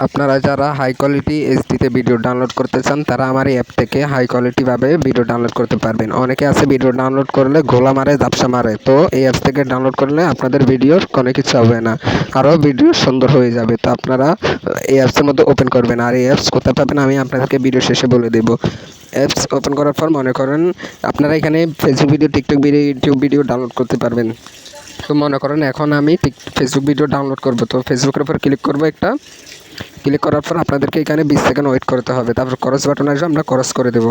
আপনারা যারা high quality এইচডিতে video download করতে চান তারা আমার এই অ্যাপ থেকে হাই কোয়ালিটিভাবে ভিডিও ডাউনলোড করতে পারবেন। অনেকে আছে ভিডিও ডাউনলোড করলে গোলা মারে, ঝাপসা মারে। তো এই অ্যাপ থেকে ডাউনলোড করলে আপনাদের ভিডিওর কোনো কিছু হবে না, আরও ভিডিও সুন্দর হয়ে যাবে। তো আপনারা এই অ্যাপসের মধ্যে ওপেন করবেন। আর এই অ্যাপস কোথায় পাবেন আমি আপনাদেরকে ভিডিও শেষে বলে দেবো। অ্যাপস ওপেন করার পর মনে করেন আপনারা এখানে Facebook video, TikTok video, YouTube video download করতে পারবেন। তো মনে করেন এখন আমি ফেসবুক ভিডিও ডাউনলোড করব। তো ফেসবুকের উপর ক্লিক করব, ক্লিক করার পর আপনাদেরকে এখানে 20 সেকেন্ড ওয়েট করতে হবে। তারপর ক্রস বাটন আসবে, আমরা ক্রস করে দেব।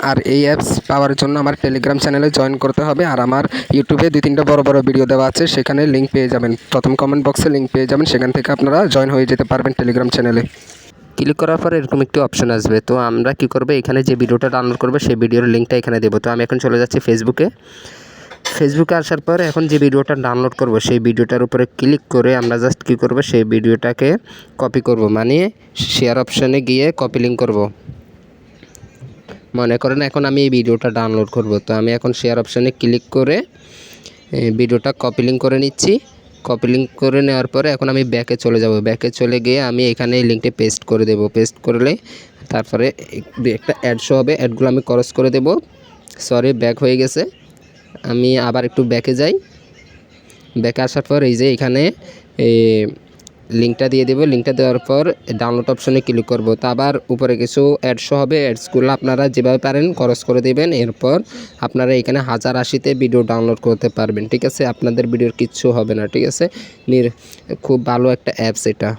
আর এই অ্যাপস পাওয়ার জন্য আমার টেলিগ্রাম চ্যানেলে জয়েন করতে হবে। আর আমার ইউটিউবে 2-3টা বড় বড় ভিডিও দেওয়া আছে, সেখানে লিঙ্ক পেয়ে যাবেন। প্রথম কমেন্ট বক্সে লিঙ্ক পেয়ে যাবেন, সেখান থেকে আপনারা জয়েন হয়ে যেতে পারবেন টেলিগ্রাম চ্যানেলে। ক্লিক করার পর এরকম একটি অপশন আসবে। তো আমরা কি করব, এখানে যে ভিডিওটা ডাউনলোড করবো সেই ভিডিওর লিঙ্কটা এখানে দেবো। তো আমি এখন চলে যাচ্ছি ফেসবুকে আসার পর এখন যে ভিডিওটা ডাউনলোড করব সেই ভিডিওটার উপরে ক্লিক করে আমরা জাস্ট কী করব, সেই ভিডিওটাকে কপি করব, মানে শেয়ার অপশানে গিয়ে কপি লিঙ্ক করব। মনে করেন এখন আমি এই ভিডিওটা ডাউনলোড করব। তো আমি এখন শেয়ার অপশানে ক্লিক করে ভিডিওটা কপি লিঙ্ক করে নিচ্ছি। কপি লিঙ্ক করে নেওয়ার পরে এখন আমি ব্যাকে চলে যাব। ব্যাকে চলে গিয়ে আমি এখানে এই লিঙ্কটি পেস্ট করে দেব। পেস্ট করলে তারপরে একটা অ্যাড শো হবে, অ্যাডগুলো আমি ক্রস করে দেব। সরি, ব্যাক হয়ে গেছে। আমি আবার একটু ব্যাকে যাই। ব্যাকে আসার পর এই যে এখানে লিঙ্কটা দিয়ে দেবো। লিঙ্কটা দেওয়ার পর ডাউনলোড অপশনে ক্লিক করব। তো আবার উপরে কিছু অ্যাডস হবে, অ্যাডসগুলো আপনারা যেভাবে পারেন ক্রস করে দেবেন। এরপর আপনারা এখানে 1080তে ভিডিও ডাউনলোড করতে পারবেন। ঠিক আছে, আপনাদের ভিডিওর কিচ্ছু হবে না। ঠিক আছে, খুব ভালো একটা অ্যাপস এটা।